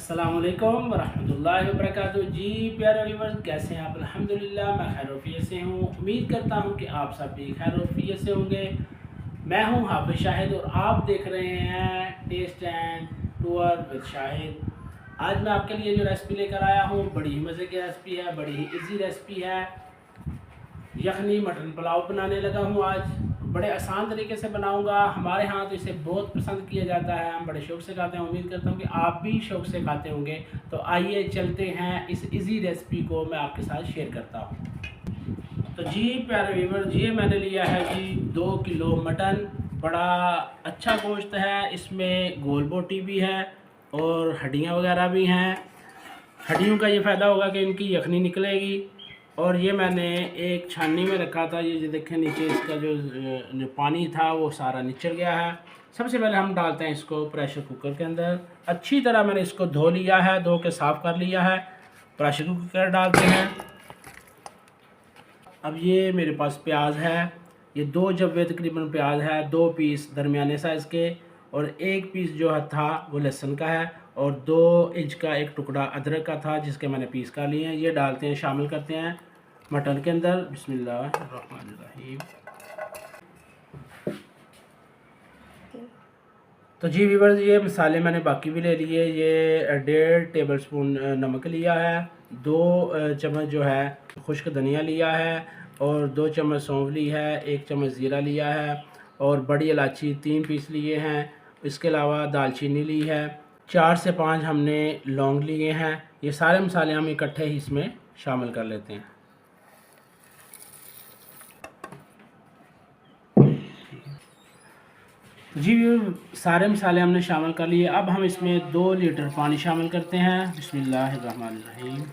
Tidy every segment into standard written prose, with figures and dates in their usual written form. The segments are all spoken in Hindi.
अस्सलामुअलैकुम वरहमतुल्लाहि वबरकातुहू। जी प्यारे व्यूअर्स, कैसे हैं आप? अल्हम्दुलिल्लाह मैं खैरियत से हूँ। उम्मीद करता हूँ कि आप सब भी खैरियत से होंगे। मैं हूँ हाफिज़ शाहिद और आप देख रहे हैं taste and tour with Shahid. आज मैं आपके लिए जो रेसिपी लेकर आया हूँ बड़ी ही मज़े की रेसिपी है, बड़ी ही इजी रेसिपी है। यखनी मटन पुलाव बनाने लगा हूँ आज। बड़े आसान तरीके से बनाऊंगा। हमारे यहाँ तो इसे बहुत पसंद किया जाता है, हम बड़े शौक़ से खाते हैं। उम्मीद करता हूँ कि आप भी शौक़ से खाते होंगे। तो आइए चलते हैं, इस इजी रेसिपी को मैं आपके साथ शेयर करता हूँ। तो जी प्यारे व्यूअर, ये मैंने लिया है जी 2 किलो मटन। बड़ा अच्छा गोश्त है, इसमें गोल बोटी भी है और हड्डियाँ वगैरह भी हैं। हड्डियों का ये फ़ायदा होगा कि इनकी यखनी निकलेगी। और ये मैंने एक छाननी में रखा था। ये जो देखें नीचे इसका जो पानी था वो सारा निचल गया है। सबसे पहले हम डालते हैं इसको प्रेशर कुकर के अंदर। अच्छी तरह मैंने इसको धो लिया है, धो के साफ़ कर लिया है। प्रेशर कुकर डालते हैं। अब ये मेरे पास प्याज है, ये 2 जब्बे तकरीबन प्याज है, 2 पीस दरमियाने साइज़ के और 1 पीस जो था वो लहसुन का है और 2 इंच का एक टुकड़ा अदरक का था जिसके मैंने पीस कर लिए हैं। ये डालते हैं, शामिल करते हैं मटन के अंदर। बिस्मिल्लाहिर्रहमानिर्रहीम। तो जी व्यूअर्स, ये मसाले मैंने बाकी भी ले लिए। ये 1.5 टेबल स्पून नमक लिया है, 2 चम्मच जो है खुश्क धनिया लिया है और 2 चम्मच सौंफ ली है, 1 चम्मच ज़ीरा लिया है और बड़ी इलायची 3 पीस लिए हैं। इसके अलावा दालचीनी ली है, 4 से 5 हमने लौंग लिए हैं। ये सारे मसाले हम इकट्ठे ही इसमें शामिल कर लेते हैं। जी सारे मसाले हमने शामिल कर लिए। अब हम इसमें 2 लीटर पानी शामिल करते हैं। बिस्मिल्लाहिर्रहमानिर्रहीम।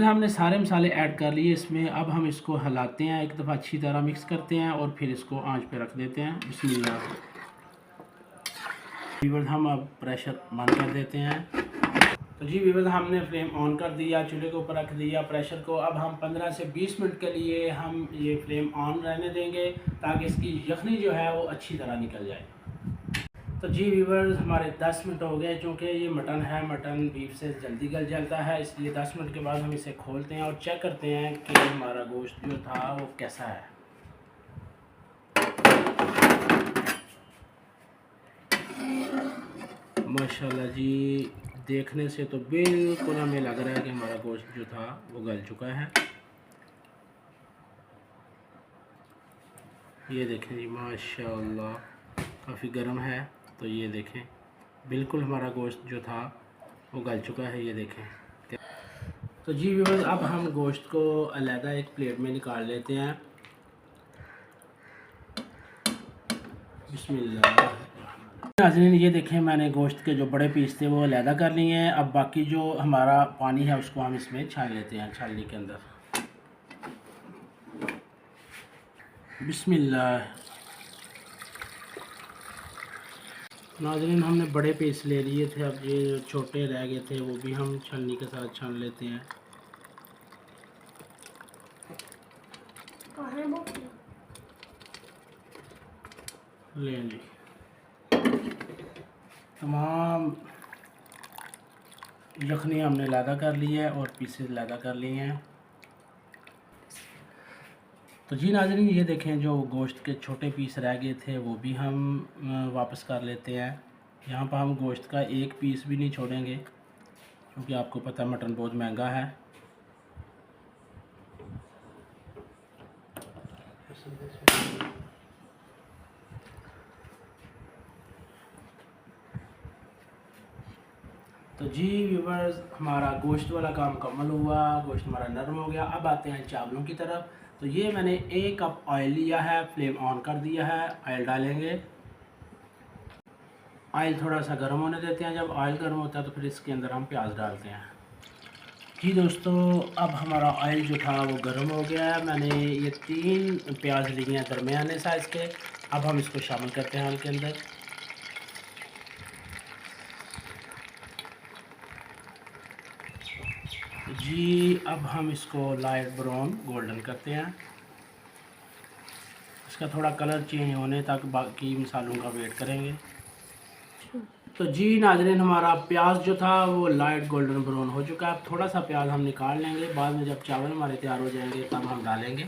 हमने सारे मसाले ऐड कर लिए इसमें। अब हम इसको हिलाते हैं, एक दफ़ा अच्छी तरह मिक्स करते हैं और फिर इसको आंच पे रख देते हैं। बिस्मिल्लाह। हम अब प्रेशर बंद कर देते हैं। तो जी व्यूअर्स, हमने फ्लेम ऑन कर दिया, चूल्हे के ऊपर रख दिया प्रेशर को। अब हम 15 से 20 मिनट के लिए हम ये फ्लेम ऑन रहने देंगे ताकि इसकी यखनी जो है वो अच्छी तरह निकल जाए। तो जी व्यूअर्स, हमारे 10 मिनट हो गए। चूँकि ये मटन है, मटन बीफ से जल्दी गल जाता है, इसलिए 10 मिनट के बाद हम इसे खोलते हैं और चेक करते हैं कि हमारा गोश्त जो था वो कैसा है। माशाल्लाह जी, देखने से तो बिल्कुल हमें लग रहा है कि हमारा गोश्त जो था वो गल चुका है। ये देखें जी, माशाल्लाह काफ़ी गर्म है। तो ये देखें, बिल्कुल हमारा गोश्त जो था वो गल चुका है। ये देखें। तो जी व्यूअर्स, अब हम गोश्त को अलग एक प्लेट में निकाल लेते हैं। बिस्मिल्लाह। नाज़रीन, ये देखें, मैंने गोश्त के जो बड़े पीस थे वो अलग कर लिए हैं। अब बाकी जो हमारा पानी है उसको हम इसमें छान लेते हैं छाननी के अंदर। बिस्मिल्लाह। नाज़रीन, हमने बड़े पीस ले लिए थे, अब ये जो छोटे रह गए थे वो भी हम छलनी के साथ छान लेते हैं। ले ली तमाम यखनी हमने लादा कर ली है और पीसेस लादा कर लिए हैं। तो जी नाज़रीन, ये देखें, जो गोश्त के छोटे पीस रह गए थे वो भी हम वापस कर लेते हैं। यहाँ पर हम गोश्त का एक पीस भी नहीं छोड़ेंगे क्योंकि आपको पता है मटन बहुत महंगा है। तो जी व्यूवर्स, हमारा गोश्त वाला काम मुकम्मल हुआ, गोश्त हमारा नरम हो गया। अब आते हैं चावलों की तरफ। तो ये मैंने 1 कप ऑयल लिया है, फ्लेम ऑन कर दिया है। ऑयल डालेंगे। ऑयल थोड़ा सा गर्म होने देते हैं। जब ऑयल गर्म होता है तो फिर इसके अंदर हम प्याज डालते हैं। जी दोस्तों, अब हमारा ऑयल जो था वो गर्म हो गया है। मैंने ये 3 प्याज लिए हैं दरमियाने साइज़ के। अब हम इसको शामिल करते हैं ऑयल के अंदर। जी अब हम इसको लाइट ब्राउन गोल्डन करते हैं। इसका थोड़ा कलर चेंज होने तक बाकी मसालों का वेट करेंगे। तो जी नाज़रीन, हमारा प्याज जो था वो लाइट गोल्डन ब्राउन हो चुका है। अब थोड़ा सा प्याज हम निकाल लेंगे, बाद में जब चावल हमारे तैयार हो जाएंगे तब हम डालेंगे।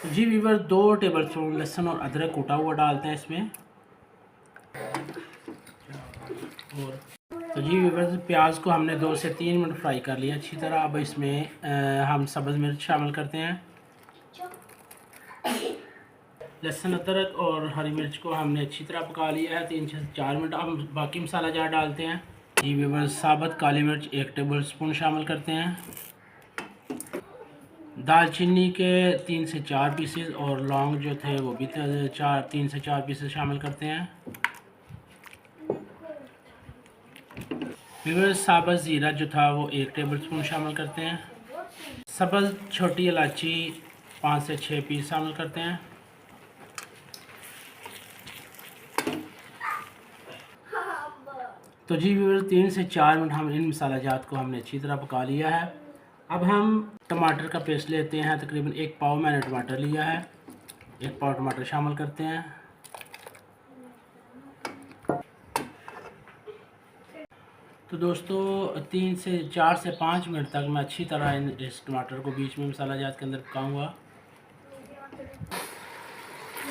तो जी वीवर 2 टेबल स्पून लहसुन और अदरक कूटा हुआ डालते हैं इसमें। और तो जी वीवर प्याज को हमने 2 से 3 मिनट फ्राई कर लिया अच्छी तरह। अब इसमें हम सब्ज़ मिर्च शामिल करते हैं। लहसुन अदरक और हरी मिर्च को हमने अच्छी तरह पका लिया है 3 से 4 मिनट। अब बाकी मसाला जार डालते हैं। जी वीवर साबुत काली मिर्च 1 टेबल स्पून शामिल करते हैं। दालचीनी के 3 से 4 पीसेस और लौंग जो थे वो भी 3 से 4 पीसेस शामिल करते हैं। वीवर साबुत ज़ीरा जो था वो 1 टेबल स्पून शामिल करते हैं। सब्ज़ छोटी इलायची 5 से 6 पीस शामिल करते हैं। तो जी व्यूअर्स 3 से 4 मिनट हम इन मसाला जात को हमने अच्छी तरह पका लिया है। अब हम टमाटर का पेस्ट लेते हैं। तकरीबन 1 पाव मैंने टमाटर लिया है। 1 पाव टमाटर शामिल करते हैं। तो दोस्तों 3 से 4 से 5 मिनट तक मैं अच्छी तरह इस टमाटर को बीच में मसाला जात के अंदर पकाऊंगा।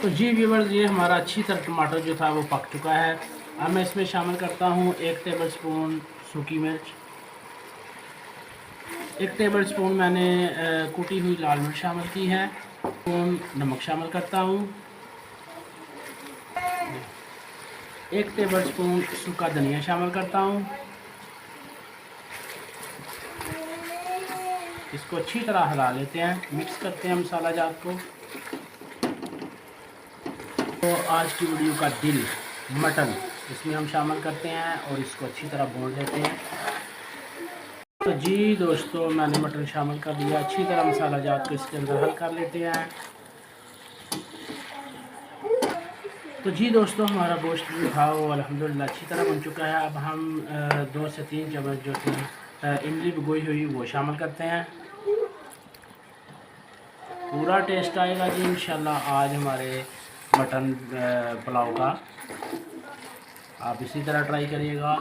तो जी व्यूअर्स ये हमारा अच्छी तरह टमाटर जो था वो पक चुका है। अब मैं इसमें शामिल करता हूँ 1 टेबल स्पून सूखी मिर्च, 1 टेबल स्पून मैंने कुटी हुई लाल मिर्च शामिल की है, स्पून नमक शामिल करता हूँ, 1 टेबल स्पून सूखा धनिया शामिल करता हूँ। इसको अच्छी तरह हिला लेते हैं, मिक्स करते हैं मसाला जात को। तो आज की वीडियो का दिल मटन इसमें हम शामिल करते हैं और इसको अच्छी तरह भून लेते हैं। तो जी दोस्तों मैंने मटन शामिल कर दिया, अच्छी तरह मसाला जात को इसके अंदर हल कर लेते हैं। तो जी दोस्तों हमारा गोश्त जो था वो अल्हम्दुलिल्लाह अच्छी तरह बन चुका है। अब हम 2 से 3 चम्मच जो थी इमली भिगोई हुई वो शामिल करते हैं। पूरा टेस्ट आएगा जी इंशाल्लाह आज हमारे मटन पुलाव का। आप इसी तरह ट्राई करिएगा।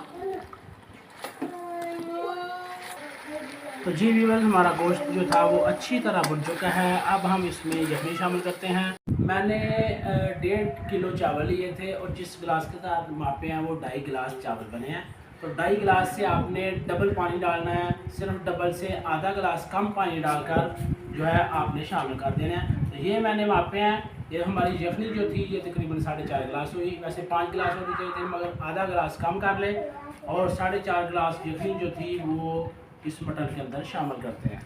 तो जी व्यूअर्स हमारा गोश्त जो था वो अच्छी तरह बन चुका है। अब हम इसमें यखनी शामिल करते हैं। मैंने 1.5 किलो चावल लिए थे और जिस गिलास के साथ मापे हैं वो 2.5 गिलास चावल बने हैं। तो 2.5 गिलास से आपने डबल पानी डालना है, सिर्फ डबल से आधा गिलास कम पानी डालकर जो है आपने शामिल कर देना है। तो ये मैंने मापे हैं। ये हमारी यखनी जो थी ये तकरीबन 4.5 गिलास हुई। वैसे 5 गिलास होनी चाहिए थी मगर आधा गिलास कम कर ले और 4.5 गिलास यखनी जो थी वो इस मटन के अंदर शामिल करते हैं।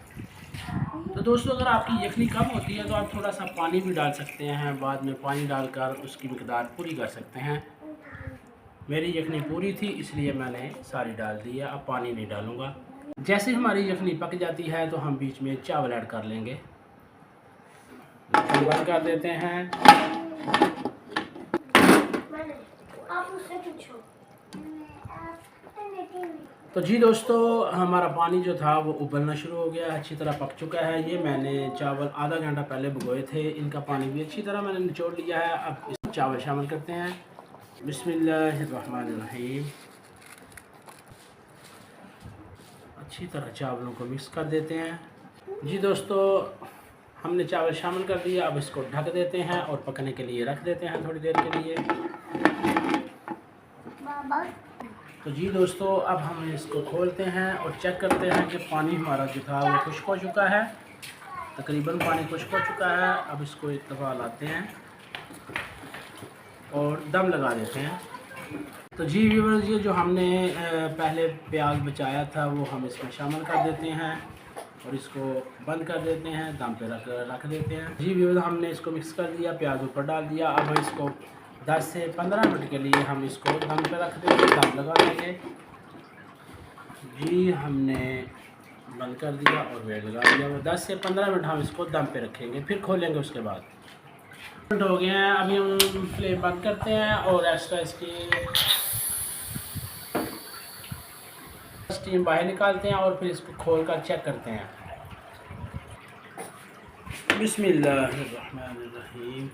तो दोस्तों अगर आपकी यखनी कम होती है तो आप थोड़ा सा पानी भी डाल सकते हैं, बाद में पानी डालकर उसकी मिकदार पूरी कर सकते हैं। मेरी यखनी पूरी थी इसलिए मैंने सारी डाल दी है, अब पानी नहीं डालूँगा। जैसे हमारी यखनी पक जाती है तो हम बीच में चावल ऐड कर लेंगे। बंद कर देते हैं। तो जी दोस्तों हमारा पानी जो था वो उबलना शुरू हो गया, अच्छी तरह पक चुका है। ये मैंने चावल आधा घंटा पहले भिगोए थे, इनका पानी भी अच्छी तरह मैंने निचोड़ लिया है। अब इस चावल शामिल करते हैं। बिस्मिल्लाहिर्रहमानिर्रहीम। अच्छी तरह चावलों को मिक्स कर देते हैं। जी दोस्तों हमने चावल शामिल कर दिया। अब इसको ढक देते हैं और पकने के लिए रख देते हैं थोड़ी देर के लिए। तो जी दोस्तों अब हम इसको खोलते हैं और चेक करते हैं कि पानी हमारा जो था वो खुश्क हो चुका है। तकरीबन पानी खुश्क हो चुका है। अब इसको एक दफ़ा लाते हैं और दम लगा देते हैं। तो जी व्यूअर्स ये जो हमने पहले प्याज बचाया था वो हम इसमें शामिल कर देते हैं और इसको बंद कर देते हैं, दम पे रख देते हैं। जी व्यूअर्स हमने इसको मिक्स कर दिया, प्याज ऊपर डाल दिया। अब इसको 10 से 15 मिनट के लिए हम इसको दम पे रख देंगे, दम लगा देंगे। जी हमने बंद कर दिया और वेट लगा दिया। वो 10 से 15 मिनट हम इसको दम पे रखेंगे, फिर खोलेंगे उसके बाद। हो गए हैं, अभी हम फ्लेम बंद करते हैं और एक्स्ट्रा इसकी स्टीम बाहर निकालते हैं और फिर इसको खोल कर चेक करते हैं। बिस्मिल्लाहिर्रहमानिर्रहीम।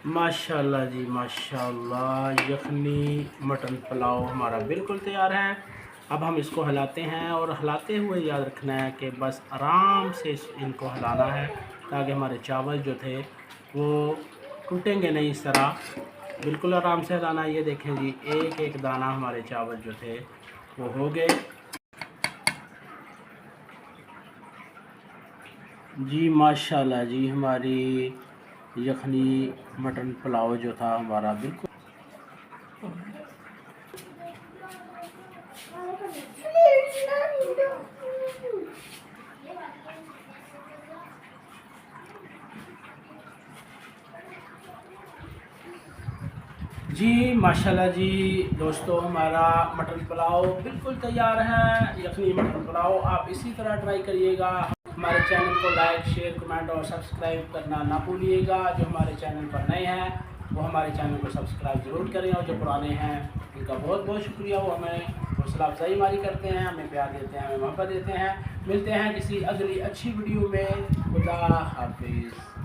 माशाल्लाह जी माशाल्लाह, यखनी मटन पुलाव हमारा बिल्कुल तैयार है। अब हम इसको हिलाते हैं और हिलाते हुए याद रखना है कि बस आराम से इनको हिलाना है ताकि हमारे चावल जो थे वो टूटेंगे नहीं। इस तरह बिल्कुल आराम से हिलाना है। ये देखें जी, एक एक दाना हमारे चावल जो थे वो हो गए जी। माशाल्लाह जी, हमारी यखनी मटन पुलाव जो था हमारा बिल्कुल जी माशाल्लाह जी दोस्तों, हमारा मटन पुलाव बिल्कुल तैयार है। यखनी मटन पुलाव आप इसी तरह ट्राई करिएगा। हमारे चैनल को लाइक, शेयर, कमेंट और सब्सक्राइब करना ना भूलिएगा। जो हमारे चैनल पर नए हैं वो हमारे चैनल को सब्सक्राइब ज़रूर करें, और जो पुराने हैं उनका बहुत बहुत शुक्रिया। वो हमें हौसला अफजाई हमारी करते हैं, हमें प्यार देते हैं, हमें मोहब्बत देते हैं। मिलते हैं किसी अगली अच्छी वीडियो में। खुदा हाफिज़।